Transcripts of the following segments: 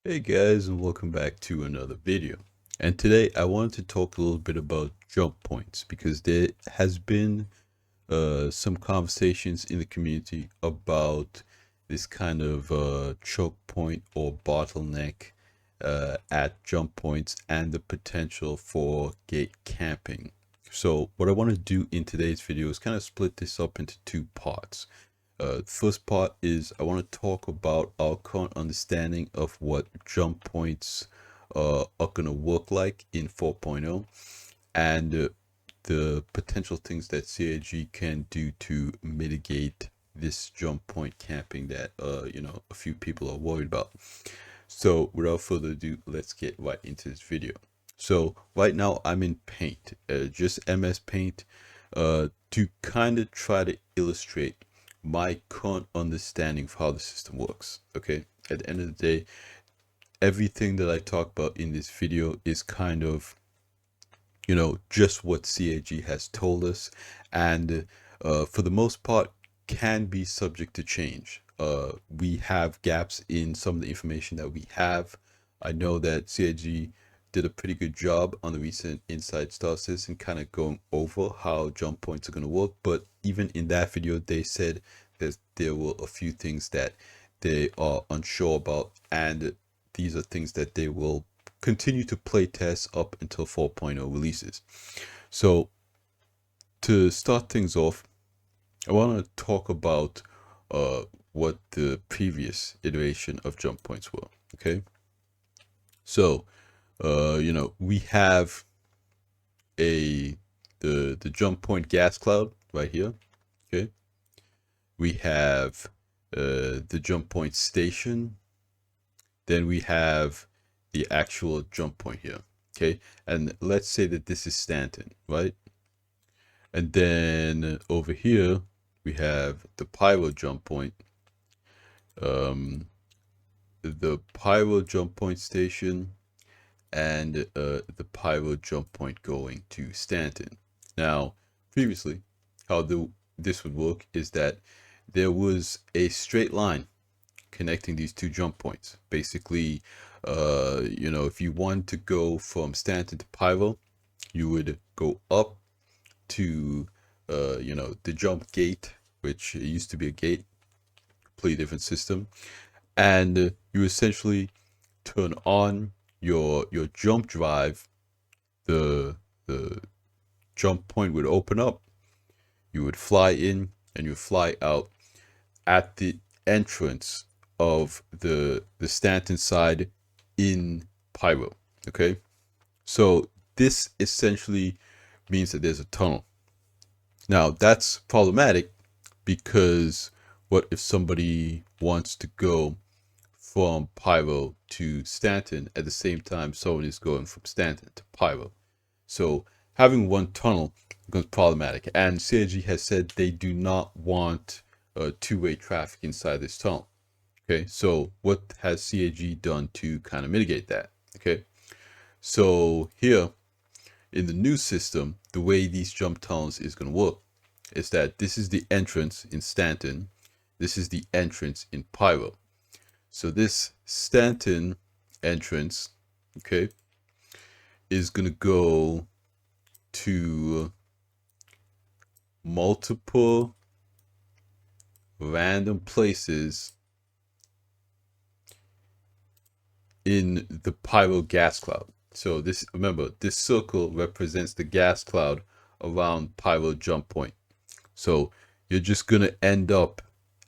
Hey guys, and welcome back to another video. And today I wanted to talk a little bit about jump points because there has been some conversations in the community about this kind of choke point or bottleneck at jump points and the potential for gate camping. So what I want to do in today's video is kind of split this up into two parts. First part is I want to talk about our current understanding of what jump points are going to work like in 4.0 and the potential things that CAG can do to mitigate this jump point camping that a few people are worried about. So without further ado, let's get right into this video. So right now I'm in Paint, just MS Paint, to kind of try to illustrate my current understanding of how the system works. Okay, at the end of the day, everything that I talk about in this video is kind of just what CAG has told us, and for the most part can be subject to change. We have gaps in some of the information that we have. I know that CAG did a pretty good job on the recent Inside Star Citizen kind of going over how jump points are going to work, but even in that video they said that there were a few things that they are unsure about, and these are things that they will continue to play test up until 4.0 releases. So to start things off, I want to talk about what the previous iteration of jump points were. Okay, so we have the jump point gas cloud right here. Okay, we have the jump point station, then we have the actual jump point here. Okay, and let's say that this is Stanton, right? And then over here we have the pyro jump point, the pyro jump point station, and the pyro jump point going to Stanton. Now, previously, how this would work is that there was a straight line connecting these two jump points. Basically, if you want to go from Stanton to pyro, you would go up to the jump gate, which used to be a gate, completely different system, and you essentially turn on your jump drive. The jump point would open up, you would fly in, and you would fly out at the entrance of the Stanton side in pyro. Okay, so this essentially means that there's a tunnel. Now that's problematic because what if somebody wants to go from pyro to Stanton at the same time someone is going from Stanton to pyro? So having one tunnel becomes problematic, and CAG has said they do not want two-way traffic inside this tunnel. Okay, so what has CAG done to kind of mitigate that? Okay, so here in the new system, the way these jump tunnels is going to work is that this is the entrance in Stanton, this is the entrance in pyro. So this Stanton entrance, okay, is going to go to multiple random places in the pyro gas cloud. So this, remember, this circle represents the gas cloud around pyro jump point. So you're just going to end up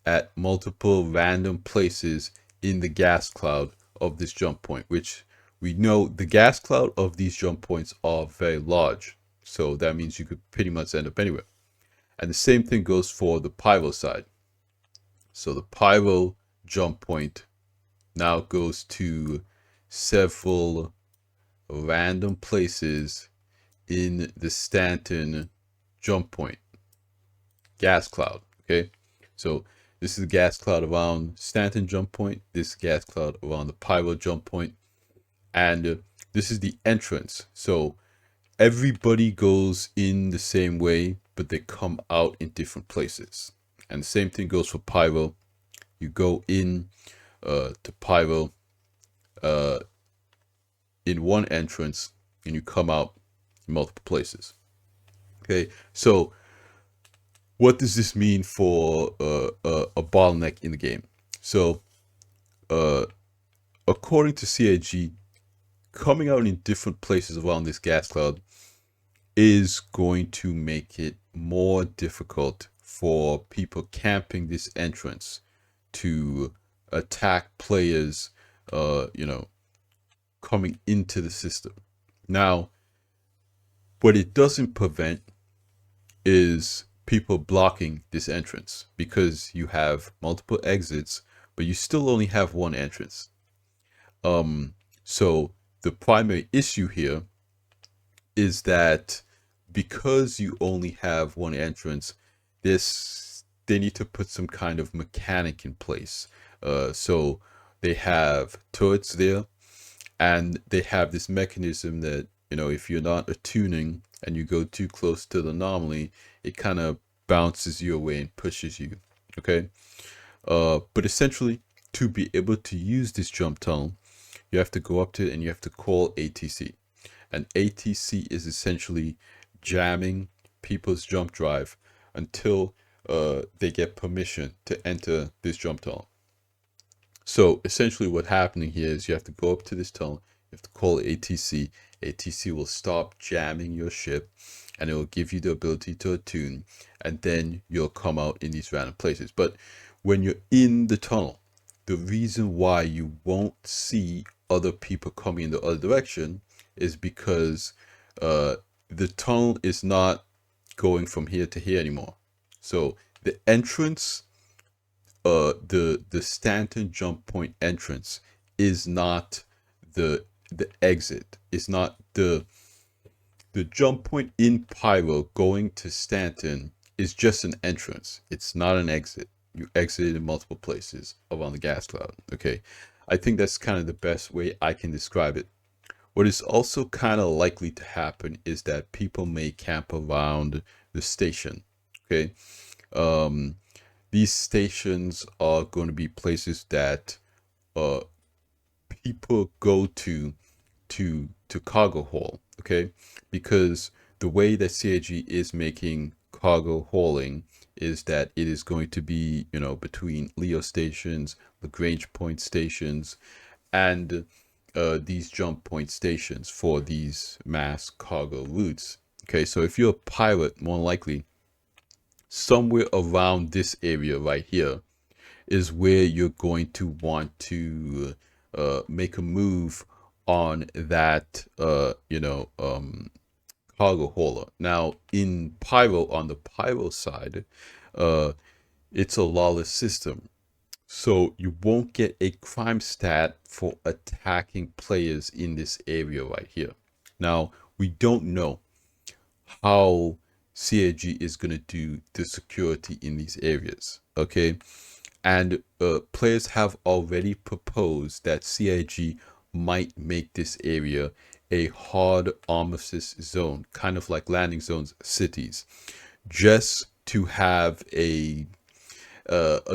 at multiple random places in the gas cloud of this jump point, which we know the gas cloud of these jump points are very large. So that means you could pretty much end up anywhere. And the same thing goes for the pyro side. So the pyro jump point now goes to several random places in the Stanton jump point gas cloud. Okay, so this is the gas cloud around Stanton jump point, this gas cloud around the pyro jump point, and this is the entrance. So everybody goes in the same way, but they come out in different places. And the same thing goes for pyro. You go in to pyro uh, in one entrance and you come out in multiple places. Okay, so what does this mean for a bottleneck in the game? So, uh, according to CAG, coming out in different places around this gas cloud is going to make it more difficult for people camping this entrance to attack players, coming into the system. Now, what it doesn't prevent is people blocking this entrance because you have multiple exits, but you still only have one entrance. So the primary issue here is that because you only have one entrance, they need to put some kind of mechanic in place. So they have turrets there, and they have this mechanism that, if you're not attuning and you go too close to the anomaly, it kind of bounces you away and pushes you. Okay. But essentially, to be able to use this jump tunnel, you have to go up to it and you have to call ATC. And ATC is essentially jamming people's jump drive until they get permission to enter this jump tunnel. So essentially what's happening here is you have to go up to this tunnel, you have to call ATC. ATC will stop jamming your ship and it will give you the ability to attune, and then you'll come out in these random places. But when you're in the tunnel, the reason why you won't see other people coming in the other direction is because the tunnel is not going from here to here anymore. So the entrance, the Stanton jump point entrance is not the exit. It's not the jump point in Pyro going to Stanton is just an entrance. It's not an exit. You exit in multiple places around the gas cloud. Okay, I think that's kind of the best way I can describe it. What is also kind of likely to happen is that people may camp around the station. Okay, these stations are going to be places that people go to cargo haul. Okay, because the way that CAG is making cargo hauling is that it is going to be, between Leo stations, Lagrange point stations, and these jump point stations for these mass cargo routes. Okay, so if you're a pilot, more likely somewhere around this area right here is where you're going to want to make a move on that cargo hauler. Now in Pyro, on the Pyro side, it's a lawless system, so you won't get a crime stat for attacking players in this area right here. Now we don't know how CAG is going to do the security in these areas. Okay, and players have already proposed that CAG might make this area a hard armistice zone, kind of like landing zones, cities, just to have a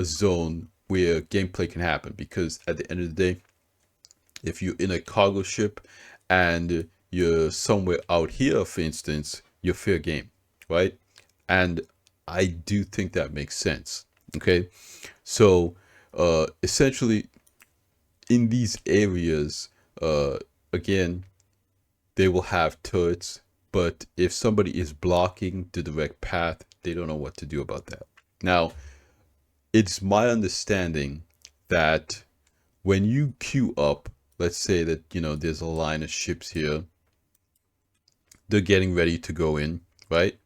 zone where gameplay can happen. Because at the end of the day, if you're in a cargo ship and you're somewhere out here, for instance, you're fair game, right? And I do think that makes sense. Okay, so essentially in these areas, again, they will have turrets, but if somebody is blocking the direct path, they don't know what to do about that. Now, it's my understanding that when you queue up, let's say that, there's a line of ships here, they're getting ready to go in, right?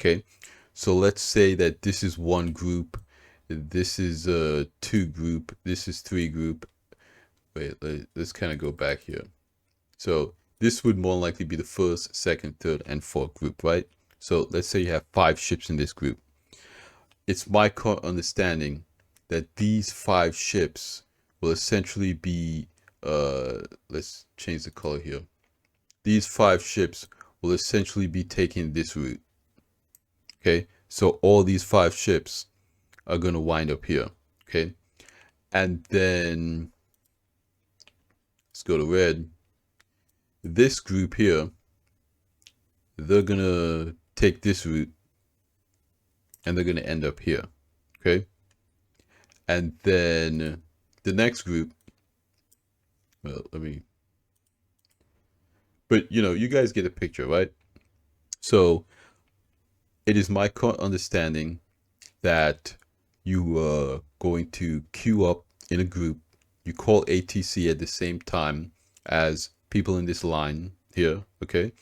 Okay, so let's say that this is one group, this is two group, this is three group. Wait, let's kind of go back here. So this would more likely be the first, second, third, and fourth group, right? So let's say you have 5 ships in this group. It's my current understanding that these 5 ships will essentially be, let's change the color here. These 5 ships will essentially be taking this route. Okay, so all these 5 ships are going to wind up here. Okay, and then let's go to red. This group here, they're gonna take this route and they're gonna end up here. Okay. And then the next group, well, but you guys get a picture, right? So it is my current understanding that you are going to queue up in a group. You call ATC at the same time as people in this line here, okay?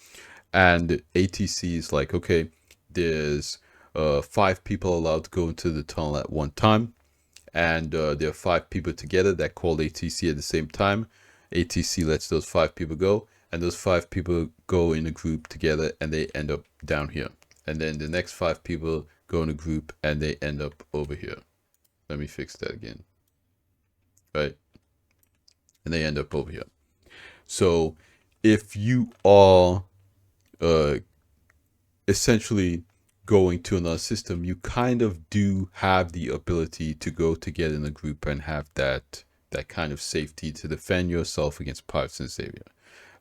And ATC is like, okay, there's 5 people allowed to go into the tunnel at one time, and there are 5 people together that call ATC at the same time. ATC lets those 5 people go, and those 5 people go in a group together and they end up down here. And then the next 5 people go in a group and they end up over here. Let me fix that again. Right? And they end up over here. So if you are essentially going to another system, you kind of do have the ability to go together in a group and have that kind of safety to defend yourself against pirates in this area.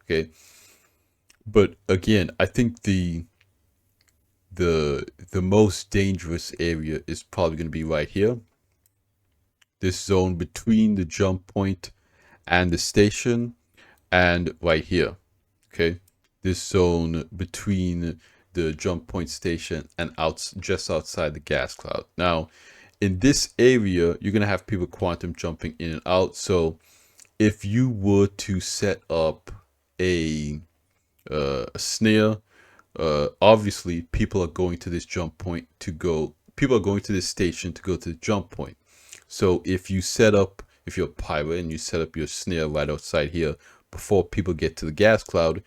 Okay. But again, I think the most dangerous area is probably going to be right here. This zone between the jump point and the station, and right here. Okay. This zone between the jump point station and just outside the gas cloud. Now, in this area, you're going to have people quantum jumping in and out. So if you were to set up a snare, obviously people are going to this jump point to go, people are going to this station to go to the jump point. So if you're a pirate and you set up your snare right outside here before people get to the gas cloud,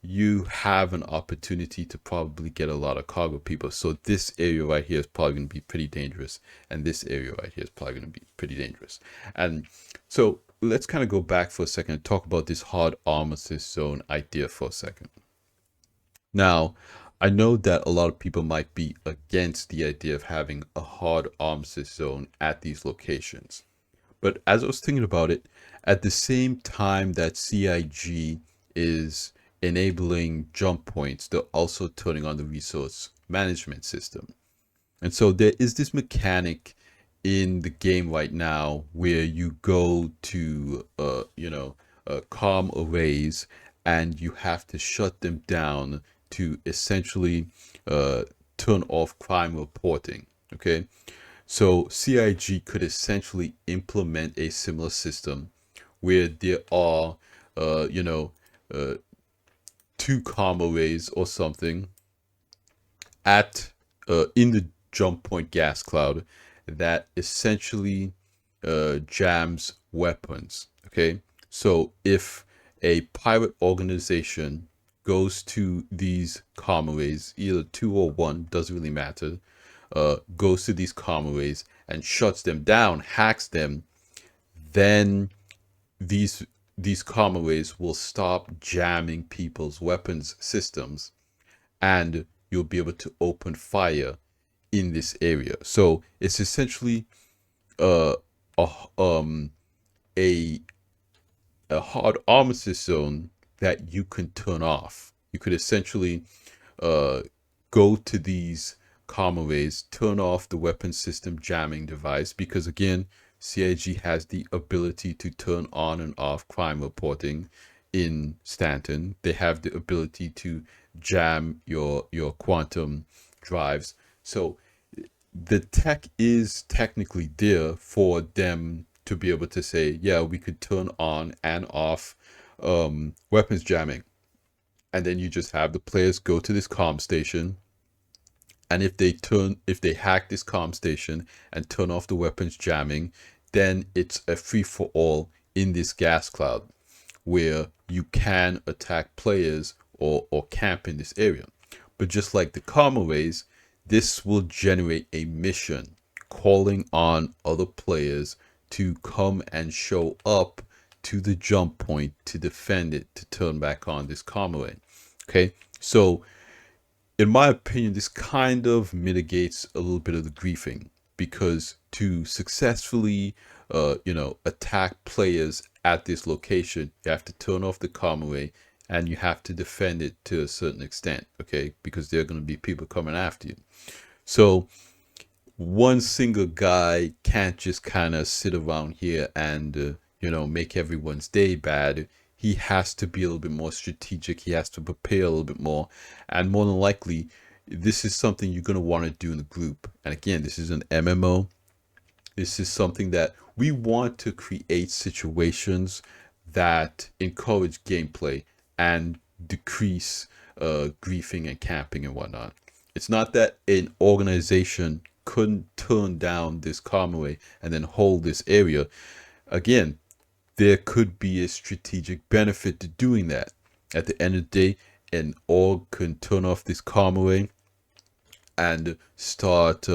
you have an opportunity to probably get a lot of cargo people. So this area right here is probably going to be pretty dangerous, and this area right here is probably going to be pretty dangerous. And so let's kind of go back for a second and talk about this hard armistice zone idea for a second. Now, I know that a lot of people might be against the idea of having a hard armistice zone at these locations. But as I was thinking about it, at the same time that CIG is enabling jump points, they're also turning on the resource management system. And so there is this mechanic in the game right now where you go to comm arrays and you have to shut them down to essentially turn off crime reporting. Okay, so CIG could essentially implement a similar system where there are 2 comm arrays or something at in the jump point gas cloud that essentially jams weapons. Okay, so if a pirate organization goes to these comm arrays, either 2 or 1, doesn't really matter, goes to these comm arrays and shuts them down, hacks them, then these comm arrays will stop jamming people's weapons systems, and you'll be able to open fire in this area. So it's essentially a hard armistice zone that you can turn off. You could essentially go to these comm arrays, turn off the weapon system jamming device, because again, CIG has the ability to turn on and off crime reporting in Stanton. They have the ability to jam your quantum drives. So the tech is technically there for them to be able to say, yeah, we could turn on and off weapons jamming. And then you just have the players go to this comm station, and if they hack this comm station and turn off the weapons jamming, then it's a free-for-all in this gas cloud where you can attack players or camp in this area. But just like the comm arrays, this will generate a mission calling on other players to come and show up to the jump point to defend it, to turn back on this comm array. Okay, so in my opinion, this kind of mitigates a little bit of the griefing, because to successfully attack players at this location, you have to turn off the comm and you have to defend it to a certain extent, okay? Because there are going to be people coming after you. So one single guy can't just kind of sit around here and make everyone's day bad. He has to be a little bit more strategic. He has to prepare a little bit more, and more than likely this is something you're going to want to do in the group. And again, this is an MMO. This is something that we want to create situations that encourage gameplay and decrease griefing and camping and whatnot. It's not that an organization couldn't turn down this comm and then hold this area. Again, there could be a strategic benefit to doing that. At the end of the day, an org can turn off this comm and start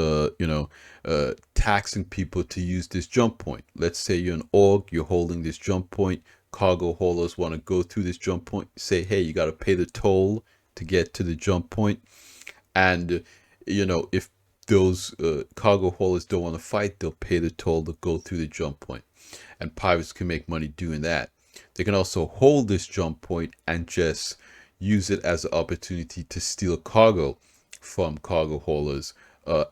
taxing people to use this jump point. Let's say you're an org, you're holding this jump point, cargo haulers want to go through this jump point, say, hey, you got to pay the toll to get to the jump point. And if those cargo haulers don't want to fight, they'll pay the toll to go through the jump point, and pirates can make money doing that. They can also hold this jump point and just use it as an opportunity to steal cargo from cargo haulers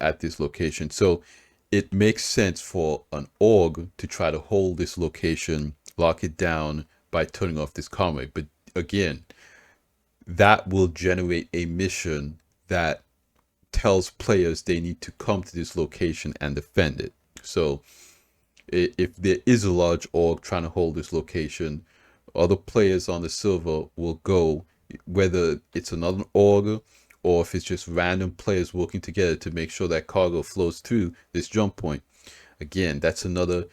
at this location. So it makes sense for an org to try to hold this location, lock it down by turning off this comm. But again, that will generate a mission that tells players they need to come to this location and defend it. So if there is a large org trying to hold this location, other players on the server will go, whether it's another org or if it's just random players working together to make sure that cargo flows through this jump point. Again, that's another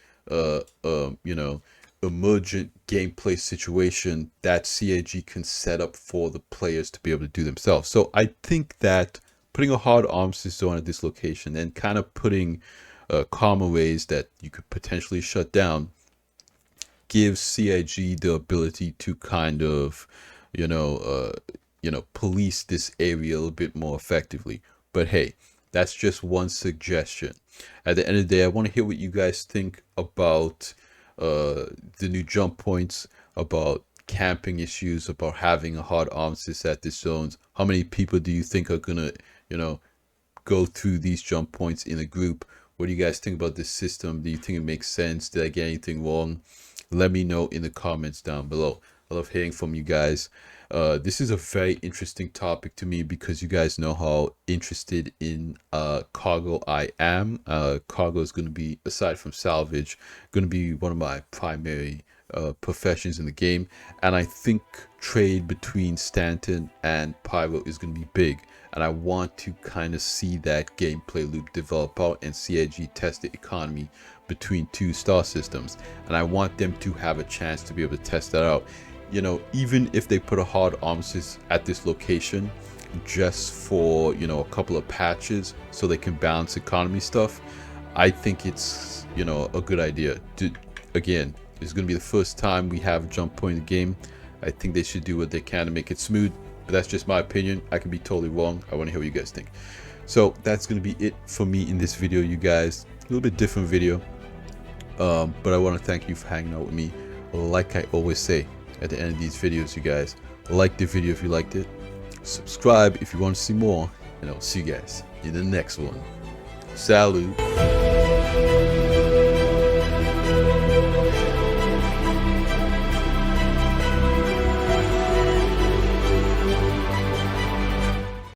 emergent gameplay situation that CAG can set up for the players to be able to do themselves. So I think that putting a hard armistice zone at this location and kind of putting comm that you could potentially shut down gives CIG the ability to kind of police this area a little bit more effectively. But hey, that's just one suggestion. At the end of the day, I want to hear what you guys think about the new jump points, about camping issues, about having a hard armistice at these zones. How many people do you think are gonna go through these jump points in a group? What do you guys think about this system? Do you think it makes sense? Did I get anything wrong? Let me know in the comments down below. I love hearing from you guys. This is a very interesting topic to me because you guys know how interested in cargo I am. Cargo is going to be, aside from salvage, going to be one of my primary professions in the game. And I think trade between Stanton and Pyro is going to be big. And I want to kind of see that gameplay loop develop out and CIG test the economy between two star systems. And I want them to have a chance to be able to test that out. Even if they put a hard armistice at this location just for, a couple of patches so they can balance economy stuff, I think it's, a good idea. Again, it's going to be the first time we have a jump point in the game. I think they should do what they can to make it smooth. But that's just my opinion. I can be totally wrong. I want to hear what you guys think. So that's going to be it for me in this video, you guys. A little bit different video. But I want to thank you for hanging out with me. Like I always say at the end of these videos, you guys, like the video if you liked it. Subscribe if you want to see more. And I'll see you guys in the next one. Salute.